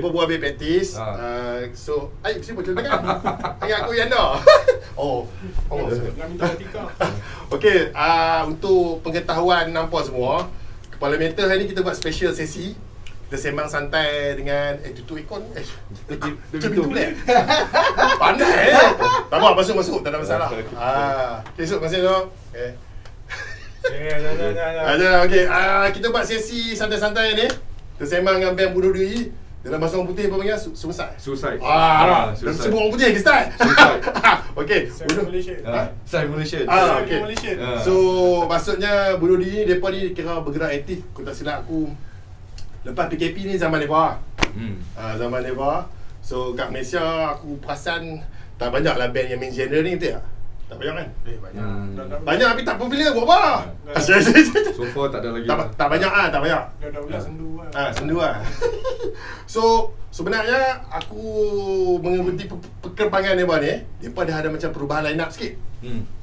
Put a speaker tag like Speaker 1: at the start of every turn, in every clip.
Speaker 1: Dia pun ambil praktis. So, sini pun kan. Ingat aku yang dah.
Speaker 2: Nak minta tika.
Speaker 1: Okey, untuk pengetahuan nampak semua, Kepala Mental hari ni kita buat special sesi. Kita sembang santai dengan tutup ikon. Betul lah. Pandai Tak apa, masuk. Tak ada masalah. Esok masih tu. Okey, kita buat sesi santai-santai ni. Kita sembang dengan band bunuh diri. Dalam bahasa orang putih apa panggil? Suicide. Semua orang putih ke start? Okey,
Speaker 3: Simulation.
Speaker 1: Okey. So, maksudnya bunuh diri ni, depa ni kira bergerak aktif. Aku tak silap aku lepas PKP ni zaman depa. Zaman depa. So, kat Malaysia aku perasan tak banyak lah band yang main genre ni, betul tak? Tak banyak kan? Banyak tapi tak popular buat apa?
Speaker 3: So far tak ada lagi.
Speaker 1: Tak banyak tak banyak.
Speaker 2: Dah ulas sendu
Speaker 1: Sendu So sebenarnya aku mengikuti perkembangan mereka ni. Mereka dah ada macam perubahan line up sikit.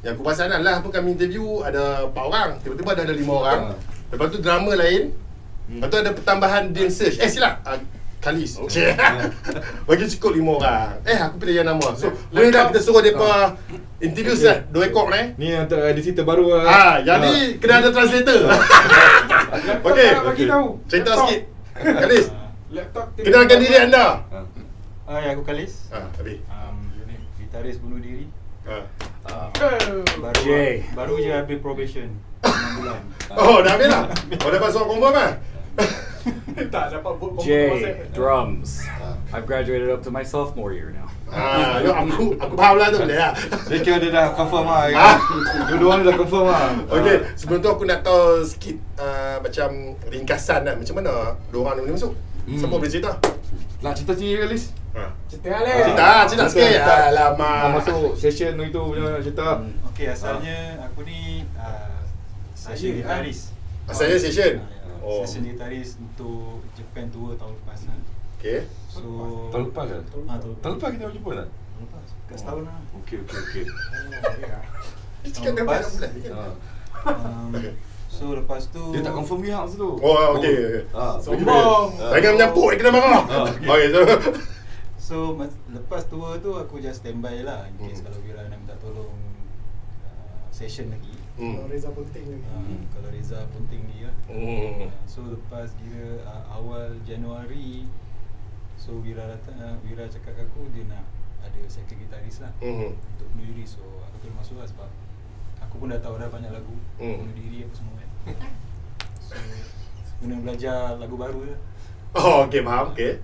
Speaker 1: Yang aku perasan lah pun kami interview ada 4 orang, tiba-tiba dah ada 5 orang. Lepas tu drama lain. Lepas tu ada pertambahan dancers. Silap, Kalis. Bagi cukup 5 orang. Aku pilih yang nama. So boleh tak kita suruh mereka introduce lah 2 ekor ni.
Speaker 3: Ni antara edisi terbaru
Speaker 1: jadi kena ada translator. Okey. Cerita sikit. Kalis. Kenalkan diri anda.
Speaker 4: Aku Kalis.
Speaker 1: Habis.
Speaker 4: Gitaris bunuh diri.
Speaker 2: J.
Speaker 4: Baru je habis probation 6 bulan.
Speaker 1: Dah habis lah. Dapat suara confirm lah.
Speaker 2: Tak dapat buat
Speaker 5: J, drums. I've graduated up to my sophomore year now.
Speaker 1: Aku faham lah tu boleh lah.
Speaker 3: Dia kira dia dah confirm lah. Dua-dua ni dah confirm lah.
Speaker 1: Okey, sebelum tu aku nak tahu sikit macam ringkasan lah. Macam mana diorang ni masuk? Siapa boleh cerita?
Speaker 3: Nak cerita sendiri Kalis?
Speaker 1: Cerita sikit. Alamak.
Speaker 3: Masuk session itu punya cerita.
Speaker 4: Okey, asalnya aku ni session gitaris.
Speaker 1: Asalnya session?
Speaker 4: Session gitaris untuk Japan tour tahun lepas lah.
Speaker 1: Okey.
Speaker 4: So
Speaker 3: Tahun lepas ke? Tahun lepas kita jumpa tak?
Speaker 4: Tahun lepas, kat setahun lah.
Speaker 3: Okey.
Speaker 1: Dia cakap dah banyak bulan.
Speaker 4: So lepas tu
Speaker 3: Dia tak confirm pihak masa tu.
Speaker 1: Okey.
Speaker 2: Sombong.
Speaker 1: Jangan menyampuk, kena marah. Okey,
Speaker 4: So lepas tour tu aku just standby lah in case kalau Wira nak minta tolong session lagi.
Speaker 2: Kalau Reza penting lagi.
Speaker 4: Kalau Reza penting dia. So lepas kira awal Januari, so Wira datang, Wira cakap kat aku dia nak ada second gitaris lah untuk bunuh diri. So aku terus masuk lah sebab aku pun dah tahu dah banyak lagu bunuh diri apa semua kan. So guna belajar lagu baru je.
Speaker 1: Okey, faham. Okey.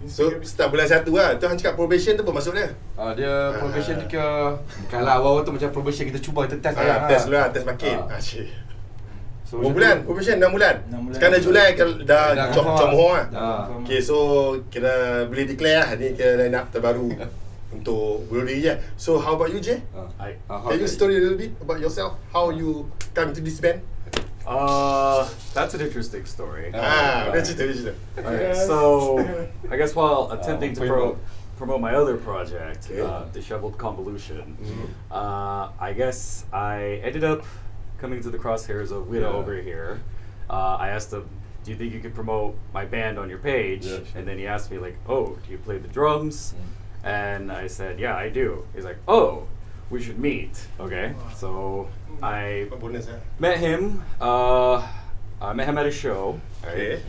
Speaker 1: So start bulan 1 lah. Tu hang cakap probation tu apa maksud dia?
Speaker 3: Dia probation dia kira bukanlah awal-awal tu macam probation kita cuba kita test
Speaker 1: test dulu lah, test makin.
Speaker 3: So,
Speaker 1: berapa bulan? Probation 6 bulan.
Speaker 4: 6 bulan.
Speaker 1: Sekarang dah Julai dah Comhoh lah.
Speaker 4: Confirm.
Speaker 1: Okay, so kira boleh declare lah ni kira line up terbaru untuk bunuh diri je. So how about you, Jay? Can you story a little bit about yourself? How you come to this band?
Speaker 5: That's an interesting story.
Speaker 1: Dia cerita.
Speaker 5: Alright, so I guess while attempting to promote my other project, Disheveled Convolution, I guess I ended up coming to the crosshairs of Wira over here. I asked him, do you think you could promote my band on your page? And then he asked me like, oh, do you play the drums? And I said, yeah, I do. He's like, oh, we should meet. Okay, so I met him. I met him at a show. Right?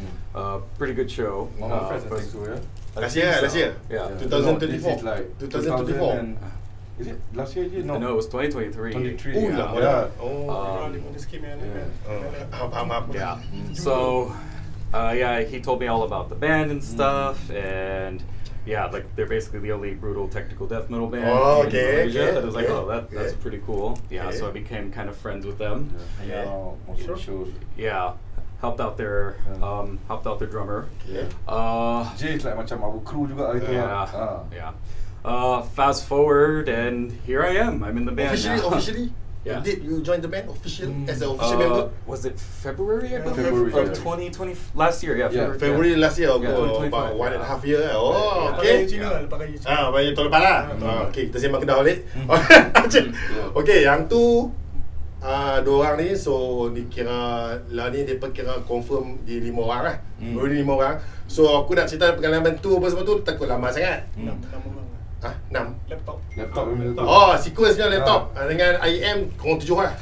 Speaker 5: Pretty good show.
Speaker 1: Last year?
Speaker 5: Yeah.
Speaker 1: 2024.
Speaker 3: Like
Speaker 1: 2024.
Speaker 3: Is it last year?
Speaker 5: No, it was 2023.
Speaker 3: 23.
Speaker 5: Yeah. So, he told me all about the band and stuff, and like they're basically the only brutal technical death metal band in Malaysia. And I was like, that's pretty cool. Yeah, so I became kind of friends with them. Helped out their drummer.
Speaker 3: Jay like macam our crew juga gitu.
Speaker 5: Fast forward and here I am. I'm in the band
Speaker 1: Officially?
Speaker 5: Yeah.
Speaker 1: Did you join the band official as an official member?
Speaker 5: Was it February? I believe
Speaker 3: February,
Speaker 5: of 2020 last year.
Speaker 1: February last year.
Speaker 5: Yeah,
Speaker 1: About 1.5 year.
Speaker 2: Pakai Cina.
Speaker 1: Banyak tahun lepas lah. Okay, kita sembang Kedah balik. Okay, yang tu 2 orang ni, so dikira lah ni depa kira confirm di 5 orang lah. Baru ni 5 orang. So aku nak cerita pengalaman tu apa semua tu takut lama sangat.
Speaker 2: 6 orang.
Speaker 1: 6.
Speaker 2: Laptop.
Speaker 1: Oh, sequence-nya laptop dengan IM korang 7 lah.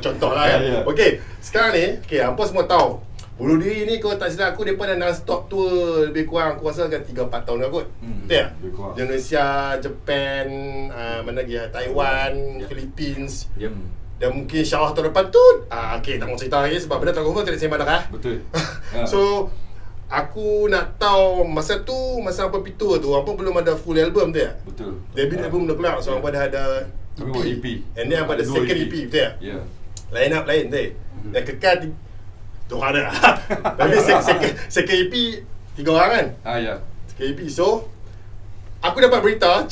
Speaker 1: Contoh lah kan.
Speaker 3: Ya.
Speaker 1: Okey, sekarang ni, hampa semua tahu. Bunuh diri ni kalau tak silap aku, mereka dah non-stop tour lebih kurang aku rasa kan 3-4 tahun dah kot. Betul tak?
Speaker 3: lebih kurang.
Speaker 1: Indonesia, Japan, mana lagi Taiwan, Philippines.
Speaker 5: Yep.
Speaker 1: Dan mungkin insyaAllah tahun depan tu okey, tak mau cerita lagi sebab benda tak confirm tak ada sembang dah.
Speaker 3: Betul.
Speaker 1: So aku nak tahu masa apa Pitu tu apa belum ada full album tu ya.
Speaker 3: Betul.
Speaker 1: Debut album dah keluar, so apa dah ada
Speaker 3: Kami buat EP.
Speaker 1: And then apa ada
Speaker 3: Ada
Speaker 1: second
Speaker 3: 2
Speaker 1: EP betul ya.
Speaker 3: Ya.
Speaker 1: Line up lain tu. Dan kekal tu ada. Tapi second EP 3 orang kan.
Speaker 3: Ya.
Speaker 1: Second EP. So aku dapat berita,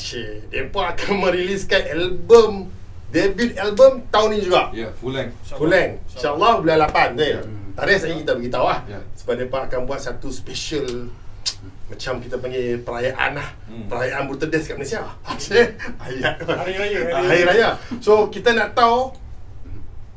Speaker 1: depa akan meriliskan album debut album tahun ni juga.
Speaker 3: Ya, full length.
Speaker 1: Full length. InsyaAllah bulan 8 tu. Tarikh saya kita beritahu lah.
Speaker 3: Ya.
Speaker 1: Sebab mereka akan buat satu special macam kita panggil perayaan lah. Perayaan Brutal Death kat Malaysia. Ayat Hari Raya. So kita nak tahu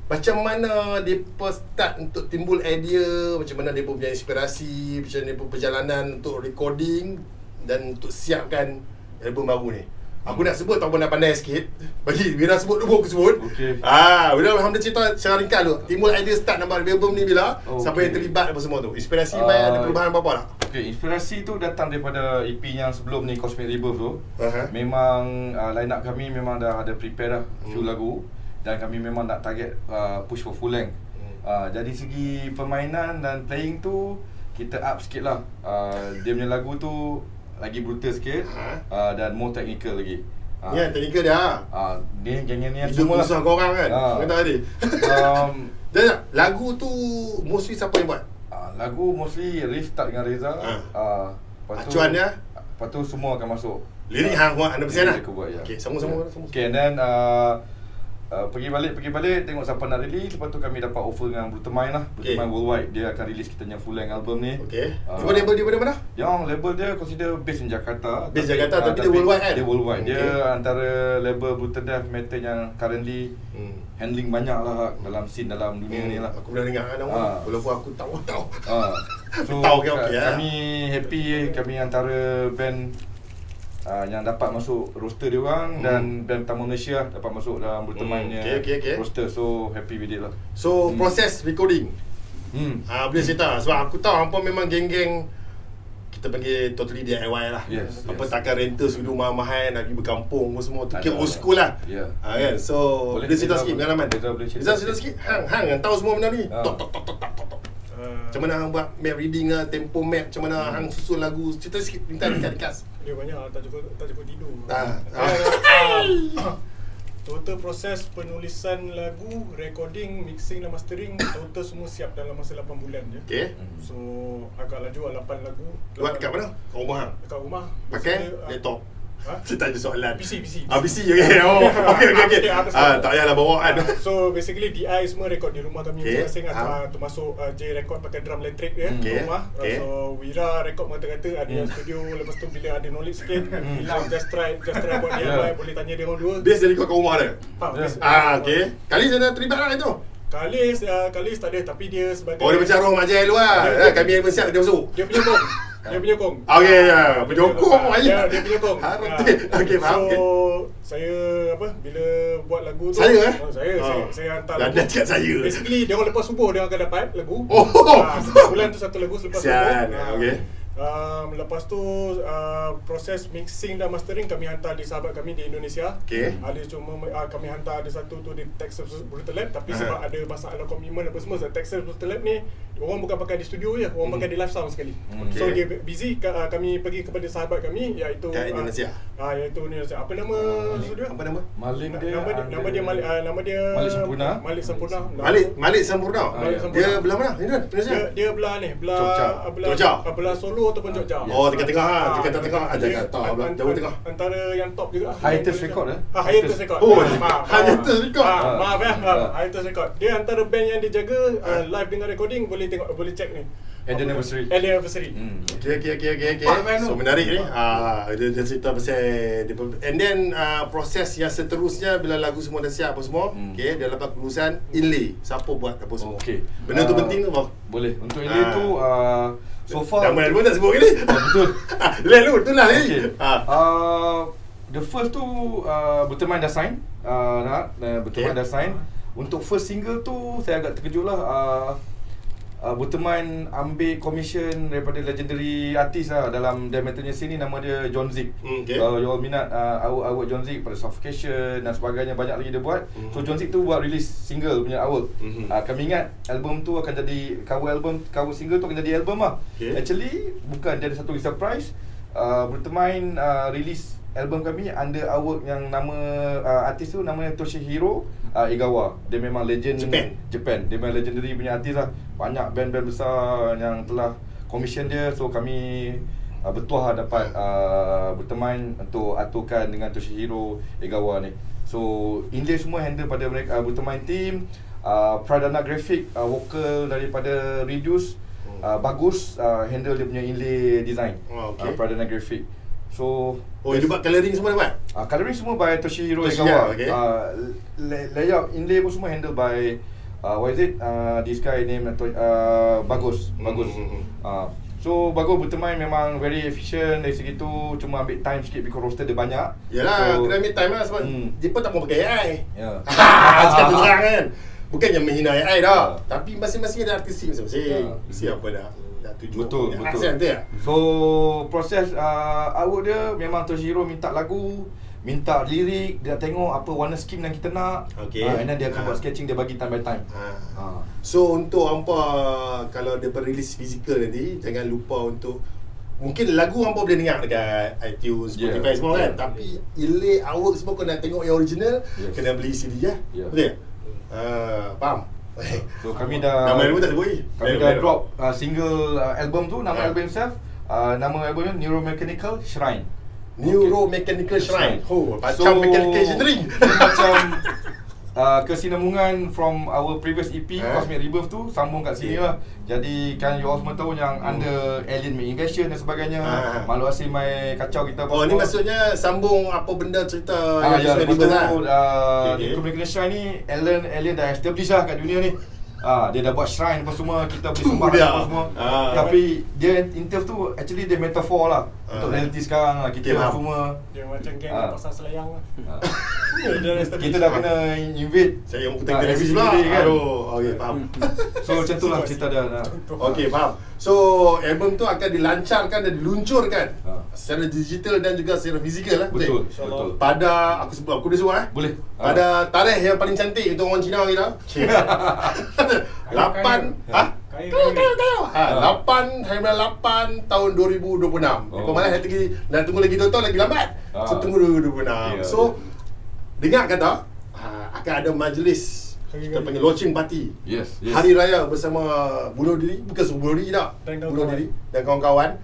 Speaker 1: macam mana mereka start untuk timbul idea, macam mana mereka punya inspirasi, macam mana mereka perjalanan untuk recording dan untuk siapkan album baru ni. Aku nak sebut ataupun nak pandai sikit. Bagi Wira sebut dulu, aku sebut.
Speaker 3: Okey.
Speaker 1: Wira alhamdulillah cerita secara ringkas dulu. Timbul idea start nama album ni bila? Siapa yang terlibat apa semua tu? Inspirasi main ada perubahan apa-apa tak?
Speaker 3: Okey, inspirasi tu datang daripada EP yang sebelum ni, Cosmic Rebirth tu. Memang line up kami memang dah ada prepare dah few lagu dan kami memang nak target push for full length. Jadi segi permainan dan playing tu kita up sikit lah. Dia punya lagu tu lagi brutal sikit dan more technical lagi.
Speaker 1: Ya, teknikal dia.
Speaker 3: Dia geng-geng ni
Speaker 1: Hidup
Speaker 3: semua
Speaker 1: musuh
Speaker 3: lah.
Speaker 1: korang kan. Kata tadi. Dan lagu tu mostly siapa yang buat?
Speaker 3: Lagu mostly riff start dengan Reza.
Speaker 1: Acuan dia?
Speaker 3: Lepas tu semua akan masuk.
Speaker 1: Lirik hang buat 100% lah.
Speaker 3: Aku buat, ya.
Speaker 1: Okey, sama-sama.
Speaker 3: Okay, and then pergi balik tengok siapa nak release. Lepas tu kami dapat offer dengan Brutal Mind lah. Brutal Mind Worldwide. Dia akan release kita punya full length album ni.
Speaker 1: Okey. Cuma label dia pada mana?
Speaker 3: Yang label dia consider based in Jakarta.
Speaker 1: Based Jakarta tapi dia worldwide kan?
Speaker 3: Dia worldwide.
Speaker 1: Okay.
Speaker 3: Dia antara label Brutal Death Metal yang currently handling banyak lah dalam scene dalam dunia ni lah.
Speaker 1: Aku pernah dengar nama. Walaupun aku tahu.
Speaker 3: So
Speaker 1: Tahu ke okey lah.
Speaker 3: kami happy, kami antara band yang dapat masuk roster dia orang dan band pertama Malaysia dapat masuk dalam Brutal Mind
Speaker 1: Okay.
Speaker 3: roster. So happy with it lah.
Speaker 1: So proses recording. Boleh cerita sebab aku tahu hampa memang geng-geng kita panggil totally DIY lah.
Speaker 3: Yes,
Speaker 1: Apa
Speaker 3: yes.
Speaker 1: takkan rental studio mahal-mahal nak pergi berkampung apa semua tu kira
Speaker 3: Ada.
Speaker 1: old school lah.
Speaker 3: Ya.
Speaker 1: Kan? So boleh cerita sikit pengalaman.
Speaker 3: Boleh cerita
Speaker 1: Cerita sikit. Hang yang tahu semua benda ni. Tok. Macam mana hang buat map reading lah, tempo map, macam mana hang susun lagu. Cerita sikit ringkas.
Speaker 2: Dia banyak tak cukup tidur.
Speaker 1: Ah.
Speaker 2: Total proses penulisan lagu, recording, mixing dan mastering total semua siap dalam masa 8 bulan je.
Speaker 1: Okay.
Speaker 2: So agak laju 8 lagu.
Speaker 1: Buat kat mana? Kat rumah hang?
Speaker 2: Dekat rumah.
Speaker 1: Pakai
Speaker 2: Maksudnya,
Speaker 1: laptop.
Speaker 2: Ha?
Speaker 1: Saya tanya soalan.
Speaker 2: PC.
Speaker 1: PC okey. Oh, okey. Tak payahlah bawaan.
Speaker 2: So basically DI semua record di rumah kami
Speaker 1: Okay.
Speaker 2: masing-masing. Termasuk J record pakai drum elektrik dia
Speaker 1: Okay.
Speaker 2: di rumah.
Speaker 1: Okay.
Speaker 2: So Wira record mengata-kata ada yang studio. Lepas tu bila ada knowledge sikit Wira just try buat DIY. Boleh tanya dia orang dua.
Speaker 1: Base dari kau kat rumah dia. Okey. Kali saya terlibat lah itu.
Speaker 2: Kali tak ada tapi dia sebagai
Speaker 1: Oh, dia macam roh majai luar. Kami yang siap dia masuk.
Speaker 2: dia punya kong. Dia punya kong.
Speaker 1: Okey, ya. Penyokong aja.
Speaker 2: Dia punya kong.
Speaker 1: Okey, faham.
Speaker 2: So saya bila buat lagu tu
Speaker 1: Saya
Speaker 2: saya hantar
Speaker 1: Dan cakap saya.
Speaker 2: Basically dia orang lepas subuh dia akan dapat lagu.
Speaker 1: Oh.
Speaker 2: Setiap bulan tu satu lagu selepas
Speaker 1: Sian.
Speaker 2: subuh.
Speaker 1: Okey.
Speaker 2: Lepas tu proses mixing dan mastering kami hantar di sahabat kami di Indonesia.
Speaker 1: Okey.
Speaker 2: Ada cuma kami hantar ada satu tu di Texas Brutal Lab tapi sebab ada masalah komitmen apa semua Texas Brutal Lab ni orang bukan pakai di studio je, orang pakai di live sound sekali. So dia busy kami pergi kepada sahabat kami iaitu
Speaker 1: Kat Indonesia.
Speaker 2: Iaitu Indonesia. Apa nama studio?
Speaker 1: Apa nama?
Speaker 3: Maling dia
Speaker 2: Nama dia
Speaker 3: Malik Sempurna.
Speaker 2: Malik Sempurna.
Speaker 1: Malik Sempurna.
Speaker 2: Malik Sempurna.
Speaker 1: Dia belah mana? Indonesia.
Speaker 2: Dia belah ni,
Speaker 3: Jogja.
Speaker 2: belah Solo ataupun Jogja.
Speaker 1: Oh, tengah-tengah tengah-tengah. Jangan tak jauh tengah.
Speaker 2: Antara yang top juga.
Speaker 3: Hiatus Record
Speaker 2: Hiatus Record.
Speaker 1: Oh, Hiatus Record.
Speaker 2: Maaf Hiatus Record. Dia antara band yang dia jaga live dengan recording, boleh tengok, boleh check ni.
Speaker 3: Anniversary.
Speaker 1: Okay. So menarik ni. Dia cerita pasal and then proses yang seterusnya bila lagu semua dah siap apa semua. Okay, dia dapat kelulusan inlay. Siapa buat apa semua.
Speaker 3: Okay.
Speaker 1: Benda tu penting ke apa?
Speaker 3: Boleh. Untuk inlay tu so far
Speaker 1: nama album tak sebut ke ni?
Speaker 3: Betul.
Speaker 1: Lalu betul lah ni.
Speaker 3: The first tu Berteman dah sign. Berteman dah sign. Untuk first single tu saya agak terkejut lah. Berteman ambil commission daripada legendary artis lah dalam death metalnya sini, nama dia John Zig. Kalau you all minat awak John Zig pada Suffocation dan sebagainya, banyak lagi dia buat. So John Zig tu buat release single punya awak. Kami ingat album tu akan jadi cover single tu akan jadi album lah. Actually bukan, dia ada satu surprise. Berteman release album kami under awak yang nama artis tu namanya Toshihiro Egawa. Dia memang legend Japan. Dia memang legendary punya artis lah. Banyak band-band besar yang telah commission dia. So kami bertuah dapat Berteman untuk aturkan dengan Toshihiro Egawa ni. So inlay semua handle pada mereka, Berteman team. Pradana Graphic vokal daripada Reduce bagus, handle dia punya inlay design. Pradana Graphic. So
Speaker 1: dia buat colouring semua dia buat?
Speaker 3: Colouring semua by Toshihiro Egawa. Layout inlay pun semua handle by what is it? This guy name Bagus. So Bagus Berteman memang very efficient dari segi tu. Cuma ambil time sikit because roster dia banyak.
Speaker 1: Yalah, kena ambil time lah sebab dia pun tak mau pakai AI. Cakap tu terang kan. Bukannya menghina AI dah, tapi masing-masing ada artistik masing-masing. Siapa dah tujuh.
Speaker 3: Betul. So proses awak dia memang Toshihiro minta lagu, minta lirik, dia tengok apa warna skin yang kita nak. And then dia akan buat sketching, dia bagi time by time.
Speaker 1: So untuk hampa kalau dia berilis fizikal nanti, jangan lupa untuk mungkin lagu hampa boleh dengar dekat iTunes, Spotify semua kan. Tapi inlay awak semua kau nak tengok yang original, kena beli CD lah. Betul? Faham?
Speaker 3: So kami dah
Speaker 1: nama album tak sebut.
Speaker 3: Kami dah drop single album tu, nama album itself, nama albumnya Neuromechanical Shrine.
Speaker 1: Neuromechanical Shrine. Macam mechanical engineering.
Speaker 3: Macam kesinambungan from our previous EP Cosmic Rebirth tu sambung kat sini lah. Jadi kan you all semua tahu yang under alien main invasion dan sebagainya, makhluk asing main kacau kita.
Speaker 1: Ni maksudnya sambung apa benda cerita
Speaker 3: yang Cosmic Rebirth lah. Neuromechanical Shrine ni alien dah establish lah kat dunia ni. Dia dah buat shrine apa semua, kita boleh sembah apa semua. Tapi dia in terms tu actually dia metafor lah untuk reality sekarang lah. Kita semua
Speaker 2: dia macam geng pasal selayang lah.
Speaker 3: Kita dah kena invade.
Speaker 1: Saya yang putih televisi kan. Okey, faham.
Speaker 3: So macam tu lah cerita dia.
Speaker 1: Okey, faham. So album tu akan dilancarkan dan diluncurkan secara digital dan juga secara fizikal lah.
Speaker 3: Betul.
Speaker 1: Pada aku boleh sebut
Speaker 3: Boleh.
Speaker 1: Pada tarikh yang paling cantik untuk orang Cina kita. 8 hari bulan 8 tahun 2026. Malah nak tunggu lagi 2 tahun lagi lambat. So tunggu 2026. So dengar kata akan ada majlis, kita panggil launching party.
Speaker 3: Yes.
Speaker 1: Hari raya bersama Bunuh Diri, bukan Bunuh Diri tak. Bunuh Diri dan kawan-kawan.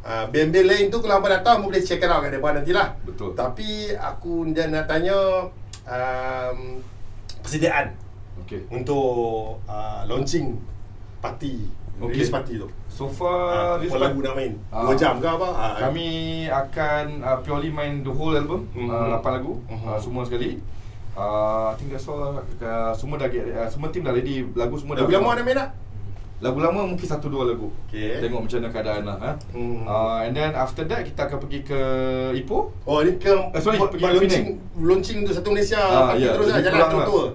Speaker 1: Band-band lain tu kalau hampa datang boleh check it out kat depan nantilah.
Speaker 3: Betul.
Speaker 1: Tapi aku nak tanya persediaan untuk launching party, release party tu.
Speaker 3: So far
Speaker 1: apa lagu nak main? 2 jam ke apa?
Speaker 3: Kami akan purely main the whole album, 8 lagu, semua sekali. I think that's all. Semua dah semua team dah ready, lagu semua dah.
Speaker 1: Lagu lama ada main tak?
Speaker 3: Lagu lama mungkin 1-2 lagu. Tengok macam mana keadaan lah. And then after that kita akan pergi ke Ipoh.
Speaker 1: Ni ke launching untuk satu Malaysia party terus lah, jalan tour.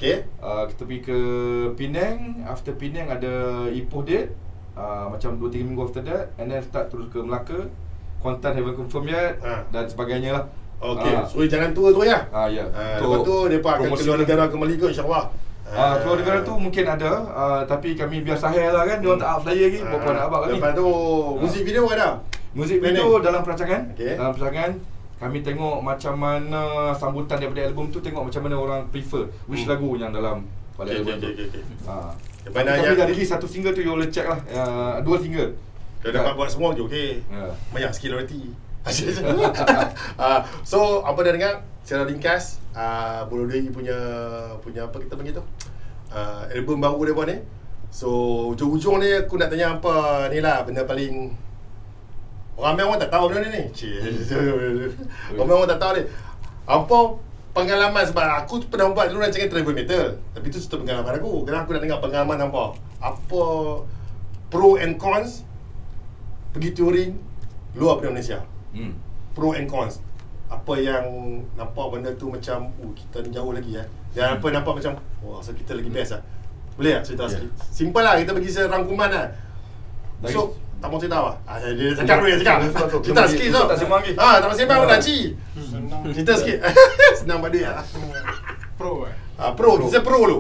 Speaker 3: Kita pergi ke Penang. After Penang ada Ipoh date, macam 2-3 minggu after that. And then start terus ke Melaka. Kuantan haven't confirm yet dan sebagainya lah.
Speaker 1: So jangan tour tu ya. Lepas tu mereka akan keluar negara kembali ke insyaAllah.
Speaker 3: Keluar negara tu mungkin ada, tapi kami biar sahih lah kan. Diorang tak up flyer lagi, berapa nak abang kami.
Speaker 1: Lepas tu muzik video ada?
Speaker 3: Muzik video dalam perancangan. Dalam perancangan kami tengok macam mana sambutan daripada album tu, tengok macam mana orang prefer which lagu yang dalam pada album tu. Kami dah release 1 single tu, you boleh check lah. 2 single.
Speaker 1: Dah dapat buat semua je, okey. Banyak skill royalty. So apa dah dengar secara ringkas Bulodei punya apa kita panggil tu album baru dia buat ni. So ujung-ujung ni aku nak tanya apa ni lah benda paling orang tak tahu benda ni. Orang tak tahu ni. Apa pengalaman, sebab aku tu pernah buat dulu rancangan travel metal, tapi tu satu pengalaman aku. Kerana aku nak dengar pengalaman hampa. Apa pro and cons pergi touring luar daripada Malaysia. Pro and cons. Apa yang nampak benda tu macam kita ni jauh lagi dan apa nampak macam so kita lagi best lah. Boleh tak cerita sikit? Simple lah, kita bagi serangkuman lah. So tak mau cerita apa? Dia cakap dulu, cerita sikit so.
Speaker 3: Tak sembang lagi.
Speaker 1: Tak mau sembang pun dah cerita sikit. Senang pada dia.
Speaker 6: Pro
Speaker 1: pro, kita pro dulu.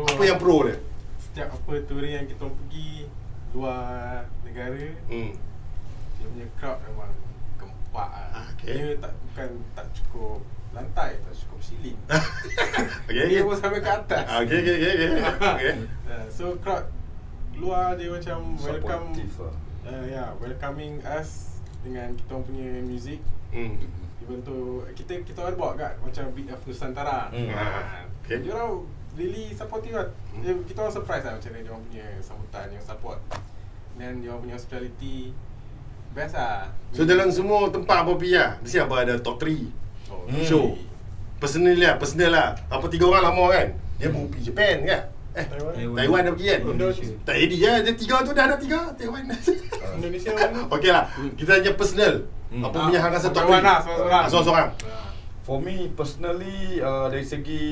Speaker 1: Apa yang pro dia?
Speaker 6: Setiap apa touring yang kita pergi luar negara, dia punya crowd memang gempak lah. Dia tak cukup lantai, tak cukup ceiling. Dia pun sampai ke atas.
Speaker 1: Okay.
Speaker 6: So crowd luar dia macam welcoming us dengan kita punya music. Even tu kita orang bawa kat macam Beat of Nusantara. Dia orang really supportive lah. Kita orang surprise lah macam mana dia orang punya sambutan, yang support. Dan dia orang punya hospitality best lah.
Speaker 1: So dalam semua tempat apa pergi lah, mesti apa ada top 3 show. Personal lah. Apa 3 orang lama kan? Dia pun pergi Japan kan? Taiwan dah pergi kan? Tak edit je, dia 3 tu dah ada 3 Taiwan.
Speaker 2: Indonesia.
Speaker 1: Okey lah, kita tanya personal. Apa punya hang rasa top 3? Seorang-seorang.
Speaker 3: For me personally, dari segi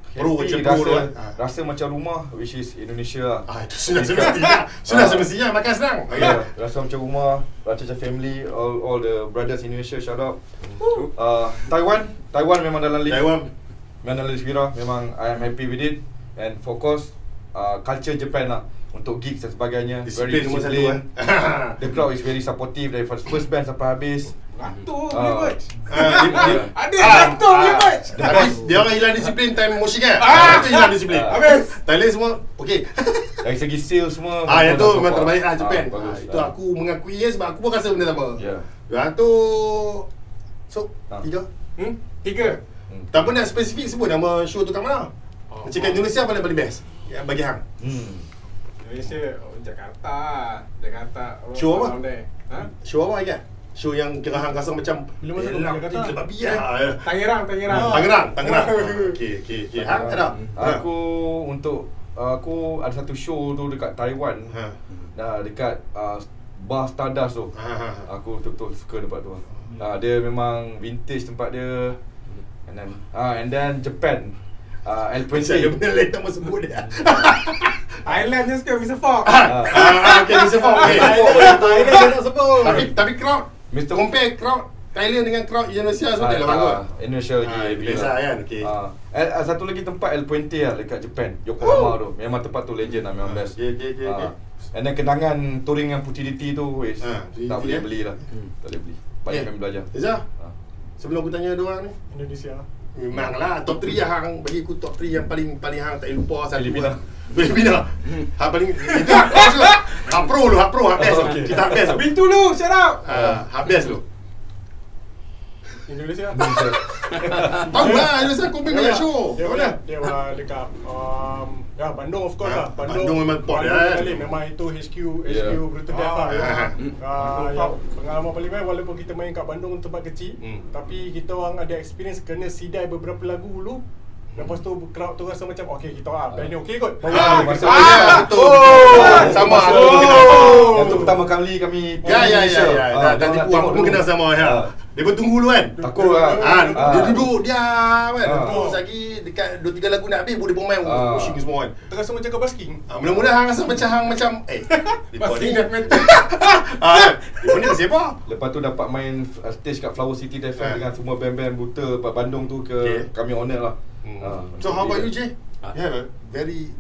Speaker 1: pro
Speaker 3: happy,
Speaker 1: macam pro
Speaker 3: rasa macam rumah, which is Indonesia.
Speaker 1: Itu sudah semestinya makan senang.
Speaker 3: Rasa macam rumah, rasa macam family, all the brothers in Indonesia, shout out. Taiwan memang dalam list. Memang dalam list Wira, memang I am happy with it. And of course, culture Japan lah. Untuk gigs dan sebagainya, very disciplined. The crowd is very supportive dari first band sampai habis.
Speaker 6: Ratus punya merch.
Speaker 3: Ada
Speaker 6: ratus punya merch.
Speaker 1: Dia orang hilang disiplin time moshing kan? Itu hilang disiplin.
Speaker 6: Habis.
Speaker 1: Thailand semua okey.
Speaker 3: Dari segi sales semua,
Speaker 1: yang tu memang terbaik lah Japan. Itu
Speaker 3: lah.
Speaker 1: aku mengakui sebab aku pun rasa benda sama.
Speaker 3: Ya.
Speaker 1: Tu so 3.
Speaker 6: 3.
Speaker 1: Tak pun nak spesifik sebut nama show tu kat mana. Macam Indonesia paling best yang bagi hang.
Speaker 6: Malaysia, Jakarta.
Speaker 1: Show apa?
Speaker 6: Ha?
Speaker 1: Show apa lagi? Show yang kira hang rasa macam
Speaker 2: Bila masa tu Jakarta?
Speaker 1: babi
Speaker 6: Tangerang.
Speaker 1: Tangerang. Okey. Hang ada?
Speaker 3: Aku ada satu show tu dekat Taiwan. Dekat Bar Stardust tu. Aku betul-betul suka tempat tu. Dia memang vintage tempat dia. And then Japan. L20.
Speaker 1: Saya benda lain tak mau sebut dia.
Speaker 6: Thailand je suka Mr. Fox.
Speaker 1: Okay, Mr. Fox.
Speaker 2: Thailand dia nak sebut.
Speaker 1: Tapi crowd compare crowd Thailand dengan crowd Indonesia semua tak bagus.
Speaker 3: Indonesia lagi
Speaker 1: biasa kan. Okey.
Speaker 3: Satu lagi tempat L20 lah dekat Japan, Yokohama tu. Memang tempat tu legend lah, memang best.
Speaker 1: Okey.
Speaker 3: And then kenangan touring dengan Putih DT tu tak boleh beli lah. Tak boleh beli. Banyak kami belajar.
Speaker 1: Reza, sebelum aku tanya dua ni,
Speaker 2: Indonesia.
Speaker 1: Memanglah top 3 hang bagi aku top 3 yang paling hang tak lupa satu. Filipina. Hak paling itu hak pro lu, hak best. Kita best.
Speaker 6: Pintu lu, shut up.
Speaker 1: Hak best lu.
Speaker 2: Indonesia.
Speaker 1: Tahu lah, Indonesia aku punya show.
Speaker 2: Dia mana? Dia dekat Bandung of course lah.
Speaker 1: Bandung memang top
Speaker 2: kali memang itu HQ Brutal Death lah. Yang pengalaman paling baik walaupun kita main kat Bandung tempat kecil, tapi kita orang ada experience kena sidai beberapa lagu dulu. Lepas tu crowd tu rasa macam okey, kita band ni okey kot.
Speaker 1: Betul. Sama aku.
Speaker 3: Itu pertama kali kami
Speaker 1: Ya. Dah tipu aku pun kenal sama dia pun tunggu dulu kan.
Speaker 3: Takut lah.
Speaker 1: Dia duduk diam kan. Terus lagi dekat 2-3 lagu nak habis dia pun main pushing semua kan.
Speaker 2: Terasa macam kau basking.
Speaker 1: Mula-mula hang rasa macam
Speaker 6: Basking death metal.
Speaker 1: Dia pun ni siapa?
Speaker 3: Lepas tu dapat main stage kat Flower City Death dengan semua band-band buta Bandung tu kami honor lah.
Speaker 1: So how about you, Jay? You have a very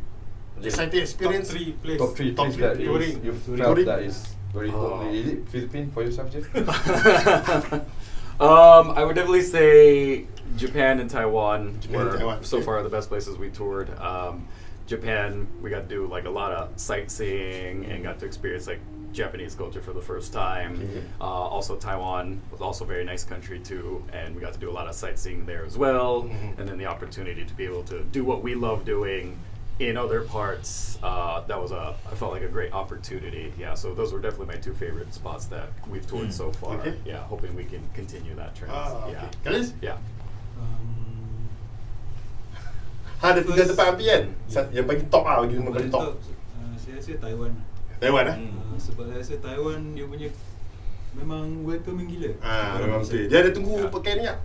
Speaker 1: exciting experience.
Speaker 3: Top 3
Speaker 1: Top
Speaker 3: place that
Speaker 1: three.
Speaker 3: you felt that is very cool. Is it Philippines for yourself, Jay?
Speaker 5: I would definitely say Japan and Taiwan
Speaker 1: Japan and
Speaker 5: were
Speaker 1: Taiwan,
Speaker 5: so
Speaker 1: okay.
Speaker 5: far the best places we toured. Japan, we got to do like a lot of sightseeing and got to experience like Japanese culture for the first time. Also Taiwan was also a very nice country too, and we got to do a lot of sightseeing there as well. And then the opportunity to be able to do what we love doing in other parts, that was I felt like a great opportunity. Yeah, so those were definitely my two favorite spots that we've toured so far. Yeah, hoping we can continue that trend. Yeah.
Speaker 1: Kalis?
Speaker 5: Yeah.
Speaker 1: Ada 3 tempat ambil kan? Yang bagi top lah, bagi 5 kali top.
Speaker 4: Saya rasa Taiwan.
Speaker 1: Taiwan
Speaker 4: Sebab saya rasa Taiwan dia punya memang welcoming gila.
Speaker 1: Memang betul. Dia ada tunggu pakai ni tak?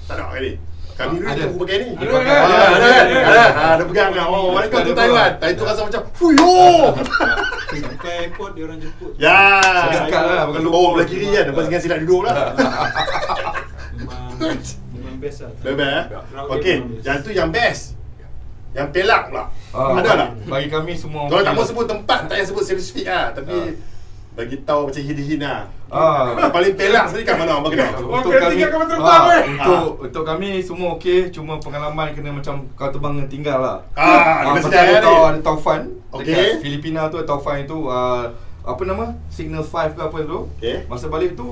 Speaker 1: Tak ada kali. Kami dulu tunggu pakai ni. Ada pegang kan. Oh, welcome to Taiwan. Itu rasa macam fuyo.
Speaker 4: Sampai airport dia orang jemput.
Speaker 1: Ya.
Speaker 3: Dekat lah, bukan
Speaker 1: bawa belah kiri kan. Lepas dengan silap duduk lah.
Speaker 4: Memang best lah.
Speaker 1: Best. Okey, yang tu yang best. Yang Perak pula. Ada tak?
Speaker 3: Bagi kami semua.
Speaker 1: Kalau tak mau sebut tempat, tak payah sebut spesifik lah. Tapi bagi tahu macam hin-hin lah. Paling Perak sekali kat mana? Bagi tahu.
Speaker 3: Untuk kami semua okey, cuma pengalaman kena macam kau terbang dengan tinggal lah.
Speaker 1: Ada
Speaker 3: Taufan dekat Filipina tu, Taufan itu apa nama? Signal 5 ke apa tu. Masa balik tu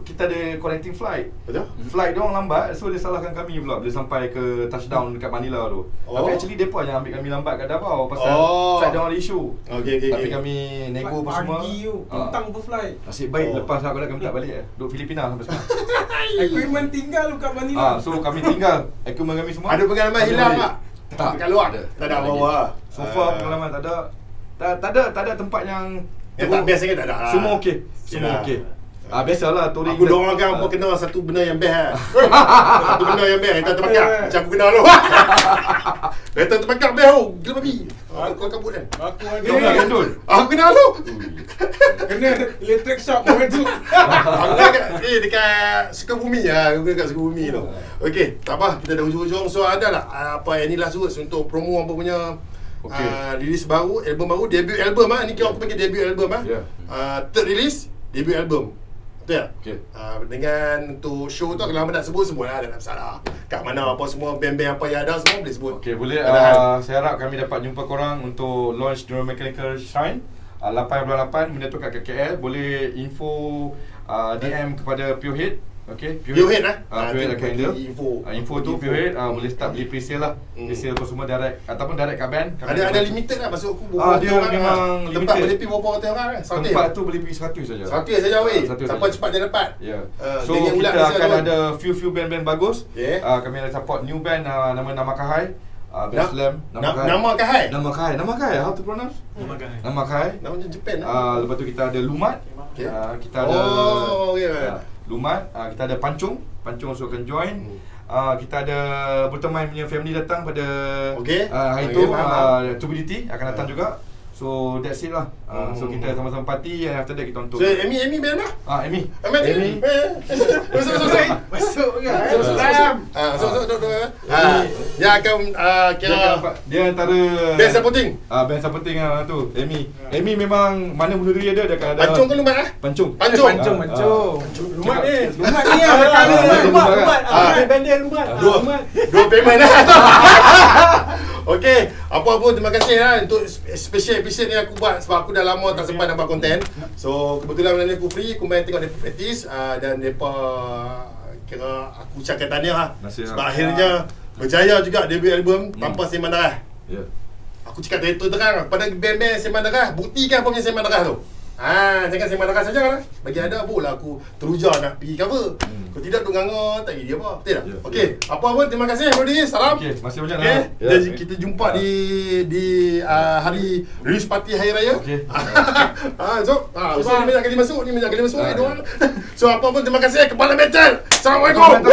Speaker 3: kita ada connecting flight.
Speaker 1: Betul?
Speaker 3: Flight dia orang lambat, so dia salahkan kami pula bila sampai ke touchdown dekat Manila tu. Tapi actually depa yang ambil kami lambat kat Davao pasal flight dia orang ada isu. Tapi kami nego apa semua.
Speaker 6: Tentang berflight.
Speaker 3: Nasib baik lepas aku dah kami tak balik duduk Filipina sampai sekarang.
Speaker 6: Equipment tinggal kat Manila.
Speaker 3: So kami tinggal equipment kami semua.
Speaker 1: Ada pengalaman hilang tak?
Speaker 3: Tak.
Speaker 1: Kat luar? Tak ada bawa.
Speaker 3: So far pengalaman tak ada tempat yang
Speaker 1: tak best sangat, tak ada lah.
Speaker 3: Semua okey. Semua okey. Biasalah touring.
Speaker 1: Aku doakan apa kena satu benda yang best lah. Satu benda yang best, kereta terbakar. Macam aku kena tu. Kereta terbakar best tu. Gila babi. Aku kabut kan.
Speaker 2: Aku
Speaker 3: Kau nak gendul?
Speaker 1: Aku kena tu.
Speaker 6: Kena electric shock moment tu.
Speaker 1: Aku dekat Sukabumi lah. Aku dekat Sukabumi tu. Okey, tak apa. Kita dah hujung-hujung. So ada lah apa yang ni last words untuk promo apa punya release baru, album baru, debut album ni kira aku panggil debut album third release, debut album. Betul tak? Dengan untuk show tu, kalau nak sebut lah, tak ada masalah. Kat mana apa semua, band-band apa yang ada semua boleh sebut.
Speaker 3: Okey, boleh. Saya harap kami dapat jumpa korang untuk launch Neuro Mechanical Shrine 8 bulan 8, benda tu kat KL. Boleh info DM kepada Pure Head,
Speaker 1: Pure Head
Speaker 3: Pure Head akan handle info tu. Pure Head boleh start beli pre-sale lah. Pre-sale tu semua direct ataupun direct kat band.
Speaker 1: Ada limited lah, maksud aku.
Speaker 3: Dia memang limited.
Speaker 1: Tempat boleh pergi berapa orang kan?
Speaker 3: Tempat tu boleh pergi 100 saja.
Speaker 1: 100 saja weh. Siapa cepat dia dapat.
Speaker 3: So kita akan ada few band-band bagus. Kami ada support new band nama Kahai. Band Slam.
Speaker 1: Nama Kahai.
Speaker 3: Nama Kahai. How to pronounce? Nama Kahai.
Speaker 1: Nama macam Japan lah.
Speaker 3: Lepas tu kita ada Lumat. Kita ada Lumat, kita ada Pancung also akan join. Kita ada Berteman punya family datang pada hari tu. Tubility akan datang juga. So that's it lah. So kita sama-sama party and after that kita untuk.
Speaker 1: So Amy band lah?
Speaker 3: Amy.
Speaker 1: Masuk kan? Dia akan kira
Speaker 3: dia antara
Speaker 1: band supporting.
Speaker 3: Band supporting tu. Amy memang mana bunuh diri dia akan ada.
Speaker 1: Pancung ke Lumat
Speaker 3: Pancung.
Speaker 6: Lumat ni.
Speaker 2: Lumat. Band dia Lumat.
Speaker 1: Dua payment lah. Okey, apa pun terima kasih lah untuk special episode ni aku buat sebab aku dah lama tak sempat nak buat konten. So kebetulan malam ni aku free, aku main tengok dia practice dan depa kira aku ucapkan tahniah lah. Sebab akhirnya berjaya juga debut album tanpa Seman Darah. Aku cakap terus terang pada band-band Seman Darah, buktikan apa punya Seman Darah tu. Jangan Seman Darah saja kan. Bagi ada boleh aku teruja nak pergi cover. Kalau tidak duk nganga tak jadi apa. Betul tak? Okey, apa pun terima kasih Brody. Salam.
Speaker 3: Okey, masih banyak
Speaker 1: kita jumpa di hari release party hari raya.
Speaker 3: Okey.
Speaker 1: So ni banyak kali masuk, So apa pun terima kasih Kepala Metal. Assalamualaikum.